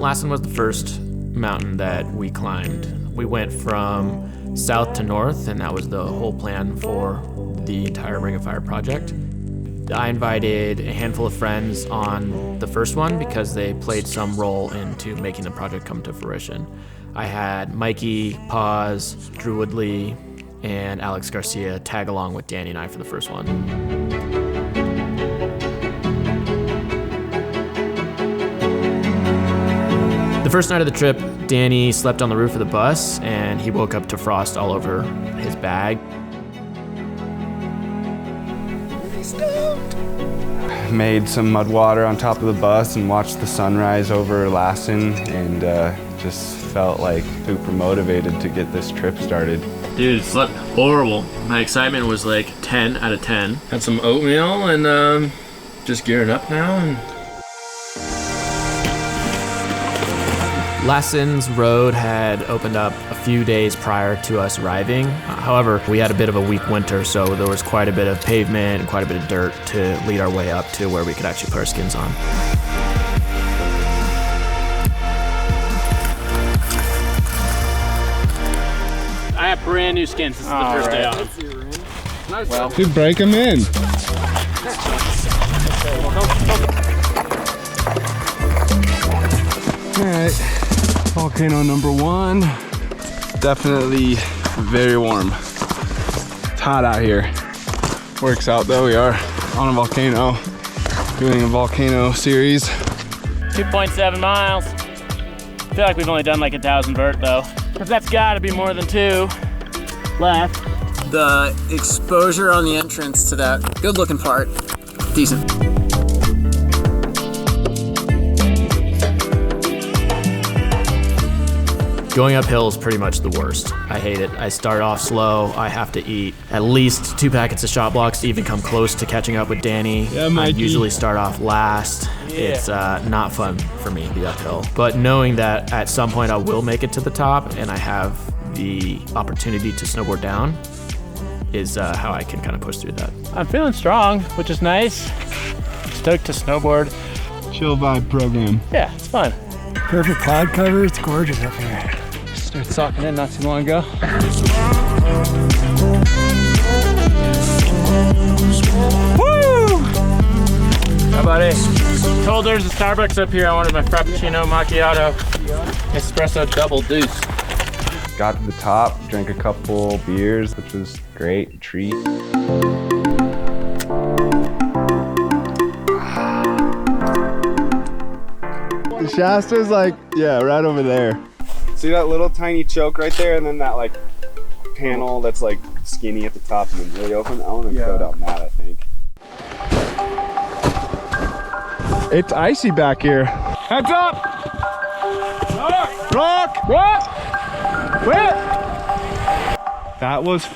Lassen was the first mountain that we climbed. We went from south to north, and that was the whole plan for the entire Ring of Fire project. I invited a handful of friends on the first one because they played some role into making the project come to fruition. I had Mikey, Paz, Drew Woodley, and Alex Garcia tag along with Danny and I for the first one. The first night of the trip, Danny slept on the roof of the bus and he woke up to frost all over his bag. Made some mud water on top of the bus and watched the sunrise over Lassen, and just felt like super motivated to get this trip started. Dude, it slept horrible. My excitement was like 10 out of 10. Had some oatmeal and just gearing up now. And Lassen's road had opened up a few days prior to us arriving. However, we had a bit of a weak winter, so there was quite a bit of pavement and quite a bit of dirt to lead our way up to where we could actually put our skins on. I have brand new skins. This is the first day out. Well, dude, break them in. All right, volcano number 1. Definitely very warm. It's hot out here. Works out though, we are on a volcano, doing a volcano series. 2.7 miles. I feel like we've only done like 1,000 vert though, because that's gotta be more than 2 left. The exposure on the entrance to that good looking part, decent. Going uphill is pretty much the worst. I hate it. I start off slow. I have to eat at least 2 packets of shot blocks to even come close to catching up with Danny. Yeah, I usually start off last. Yeah. It's not fun for me, the uphill. But knowing that at some point I will make it to the top and I have the opportunity to snowboard down is how I can kind of push through that. I'm feeling strong, which is nice. Stoked to snowboard. Chill vibe program. Yeah, it's fun. Perfect cloud cover. It's gorgeous up here. Started socking in not too long ago. Woo! How about it? Told there's a Starbucks up here. I wanted my Frappuccino Macchiato Espresso Double Deuce. Got to the top, drank a couple beers, which was great, a treat. The Shasta's like, yeah, right over there. See that little tiny choke right there, and then that like panel that's like skinny at the top and then really open? I want to go down that, I think. It's icy back here. Heads up! Rock! What? Wait! That was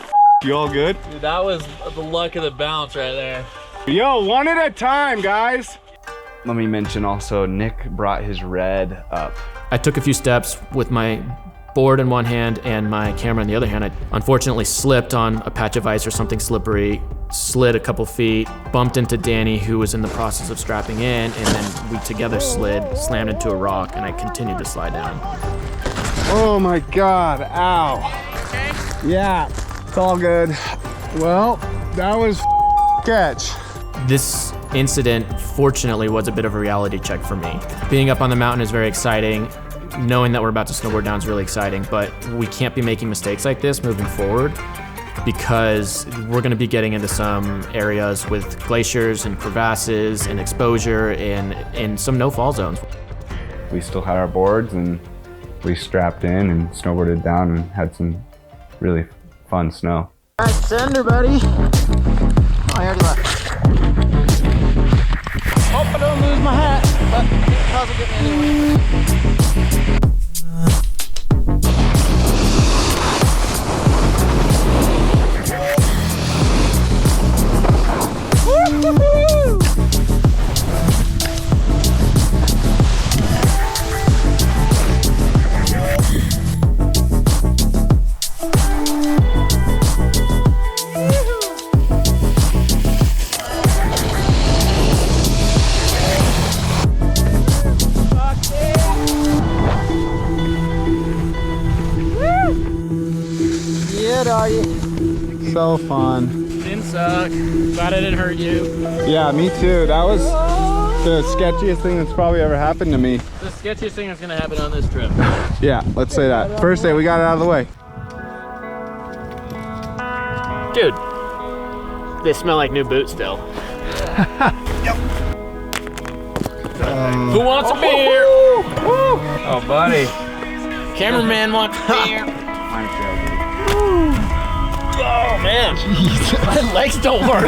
you all good? dude, that was the luck of the bounce right there. Yo, one at a time, guys. Let me mention also, Nick brought his red up. I took a few steps with my board in one hand and my camera in the other hand. I unfortunately slipped on a patch of ice or something slippery, slid a couple feet, bumped into Danny, who was in the process of strapping in, and then we together slid, slammed into a rock, and I continued to slide down. Oh my God, ow. Okay. Yeah, it's all good. Well, that was sketch. This incident, fortunately, was a bit of a reality check for me. Being up on the mountain is very exciting. Knowing that we're about to snowboard down is really exciting, but we can't be making mistakes like this moving forward because we're gonna be getting into some areas with glaciers and crevasses and exposure and some no-fall zones. We still had our boards and we strapped in and snowboarded down and had some really fun snow. All right, sender, buddy. Oh, I already left. Hope I don't lose my hat, but it's probably getting anyway. Yeah, doggy. So fun. Didn't suck. Glad I didn't hurt you. Yeah, me too. That was the sketchiest thing that's probably ever happened to me. The sketchiest thing that's gonna happen on this trip. Yeah, let's say that. First day, we got it out of the way. Dude, they smell like new boots still. Who wants a beer? Oh, buddy. Cameraman wants a beer. Oh, man. My legs don't work.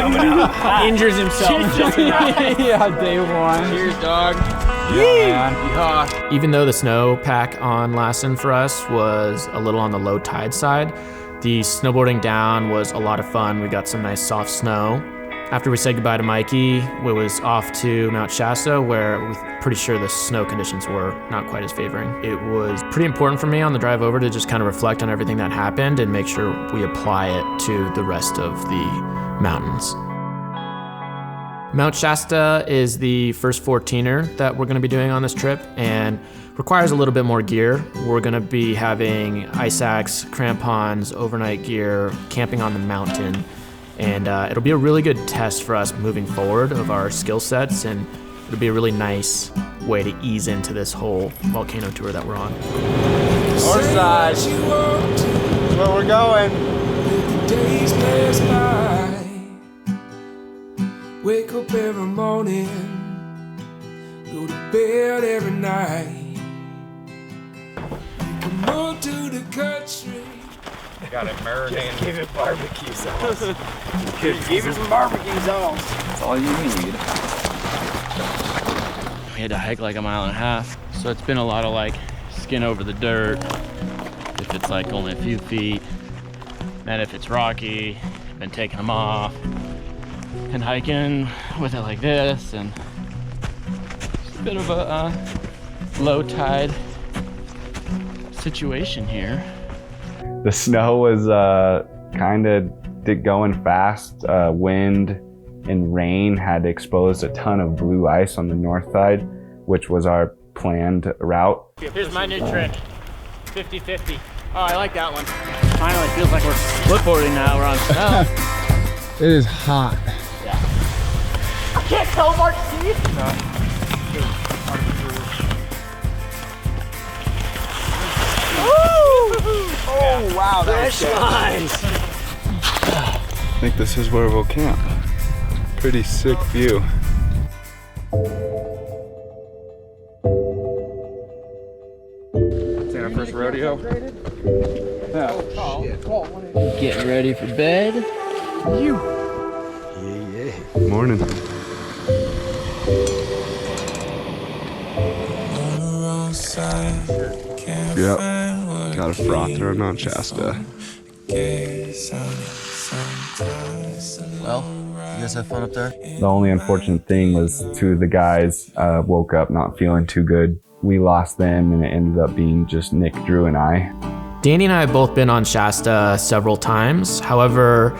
Injures himself. Yeah, day one. Cheers, dog. Yeah. Even though the snow pack on Lassen for us was a little on the low tide side, the snowboarding down was a lot of fun. We got some nice soft snow. After we said goodbye to Mikey, we was off to Mount Shasta, where we're pretty sure the snow conditions were not quite as favoring. It was pretty important for me on the drive over to just kind of reflect on everything that happened and make sure we apply it to the rest of the mountains. Mount Shasta is the first 14er that we're gonna be doing on this trip and requires a little bit more gear. We're gonna be having ice axe, crampons, overnight gear, camping on the mountain. And it'll be a really good test for us moving forward of our skill sets, and it'll be a really nice way to ease into this whole volcano tour that we're on. North side. That's where we're going. Days pass by. Wake up every morning. Go to bed every night. Come on to the country. Got it marinated. Give it barbecue sauce. Give it some barbecue sauce. That's all you need. We had to hike like 1.5 miles, so it's been a lot of like skin over the dirt. If it's like only a few feet, and if it's rocky, been taking them off and hiking with it like this, and it's a bit of a low tide situation here. The snow was kind of going fast. Wind and rain had exposed a ton of blue ice on the north side, which was our planned route. Here's my new trick, 50-50. Oh, I like that one. Finally feels like we're flipboarding now, we're on snow. It is hot. I can't tell Mark Steve. Oh, wow, Fresh lines. I think this is where we'll camp. Pretty sick view. It's our first rodeo. Getting ready for bed. Morning. Yep. Got a frother on Mount Shasta. Well, you guys have fun up there? The only unfortunate thing was two of the guys woke up not feeling too good. We lost them and it ended up being just Nick, Drew, and I. Danny and I have both been on Shasta several times. However,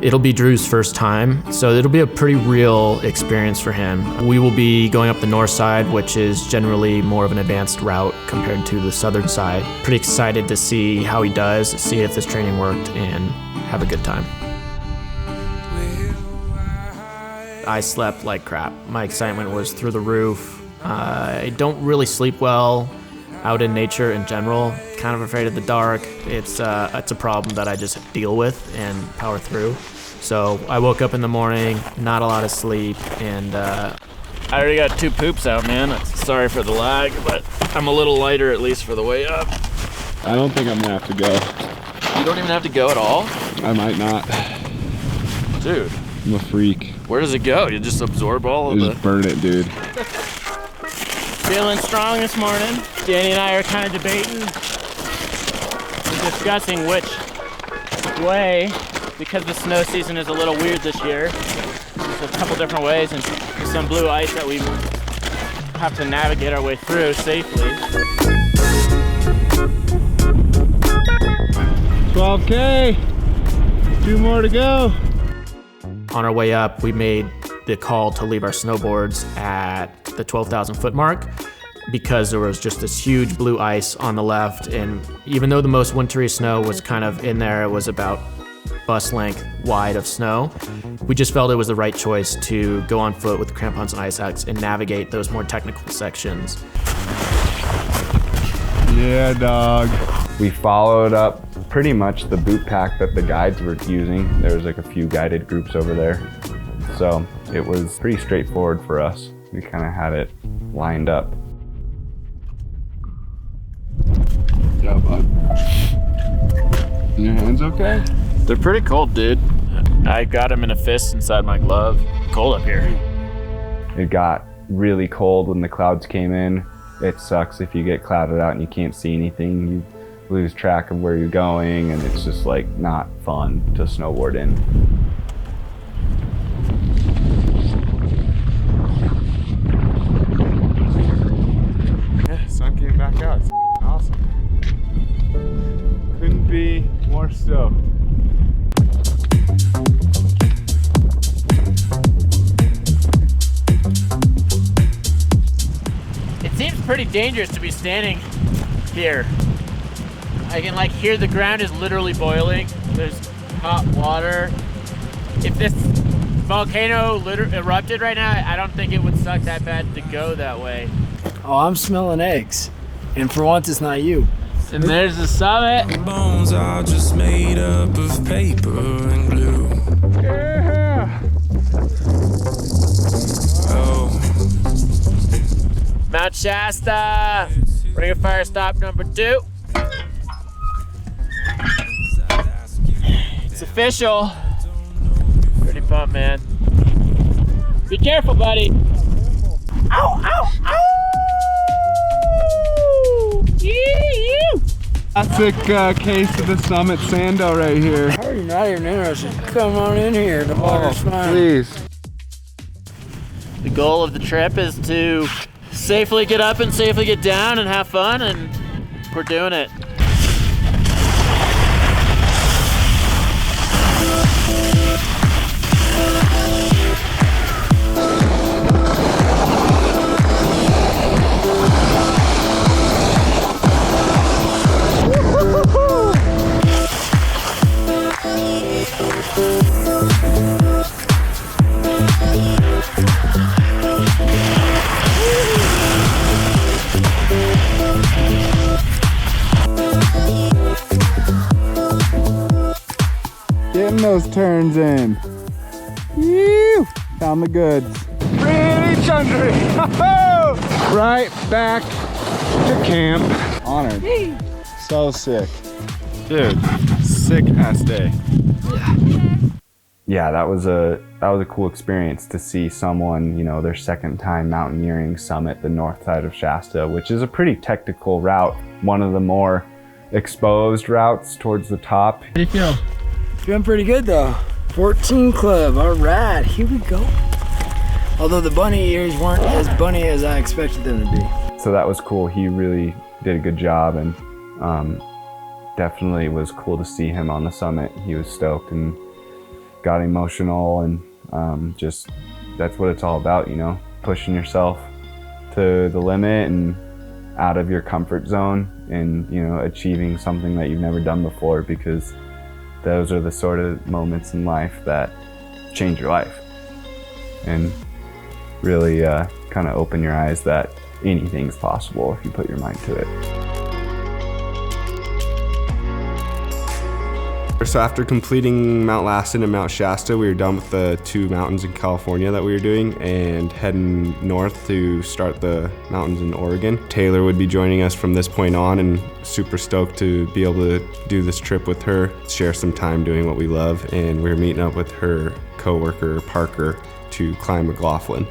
it'll be Drew's first time, so it'll be a pretty real experience for him. We will be going up the north side, which is generally more of an advanced route compared to the southern side. Pretty excited to see how he does, see if this training worked, and have a good time. I slept like crap. My excitement was through the roof. I don't really sleep well out in nature in general. Kind of afraid of the dark. It's a problem that I just deal with and power through. So I woke up in the morning, not a lot of sleep, and I already got 2 poops out, man. Sorry for the lag, but I'm a little lighter at least for the way up. I don't think I'm gonna have to go. You don't even have to go at all? I might not. Dude, I'm a freak. where does it go? You just absorb all of Just burn it, dude. Feeling strong this morning. Danny and I are kind of debating and discussing which way, because the snow season is a little weird this year. There's a couple different ways and some blue ice that we have to navigate our way through safely. 12K, 2 more to go. on our way up, we made the call to leave our snowboards at the 12,000 foot mark. because there was just this huge blue ice on the left, and even though the most wintry snow was kind of in there, it was about bus length wide of snow, we just felt it was the right choice to go on foot with crampons and ice axe and navigate those more technical sections. Yeah, dog. We followed up pretty much the boot pack that the guides were using. There was like a few guided groups over there. So it was pretty straightforward for us. We kind of had it lined up. Yeah, bud. Your hands okay? They're pretty cold, dude. I got them in a fist inside my glove. Cold up here. It got really cold when the clouds came in. It sucks if you get clouded out and you can't see anything. You lose track of where you're going, and it's just like not fun to snowboard in. Yeah, sun came back out. It's awesome. Couldn't be more stoked. It seems pretty dangerous to be standing here. I can like hear the ground is literally boiling. There's hot water. If this volcano erupted right now, I don't think it would suck that bad to go that way. Oh, I'm smelling eggs. And for once, it's not you. And there's the summit. Bones are just made up of paper and glue. Yeah. Oh, Mount Shasta. Ring of Fire stop number 2. It's official. Pretty pumped, man. Be careful, buddy. Ow, ow, ow! Yee-yoo! Classic case of the Summit Sando right here. How are you not even interested? Come on in here. The water's fine. Please. The goal of the trip is to safely get up and safely get down and have fun, and we're doing it. Getting those turns in. Woo! Found the goods. Pretty chundry. Right back to camp. Honored. So sick. Dude, sick ass day. Yeah, that was a cool experience to see someone, you know, their second time mountaineering summit the north side of Shasta, which is a pretty technical route, one of the more exposed routes towards the top. How do you feel? Feeling pretty good though. 14 club, all right, here we go. Although the bunny ears weren't as bunny as I expected them to be. So that was cool. He really did a good job, and definitely was cool to see him on the summit. He was stoked and got emotional, and just that's what it's all about, you know, pushing yourself to the limit and out of your comfort zone, and, you know, achieving something that you've never done before, because those are the sort of moments in life that change your life and really kind of open your eyes that anything's possible if you put your mind to it. So after completing Mount Lassen and Mount Shasta, we were done with the 2 mountains in California that we were doing and heading north to start the mountains in Oregon. Taylor would be joining us from this point on, and super stoked to be able to do this trip with her, share some time doing what we love, and we're meeting up with her coworker Parker to climb McLaughlin.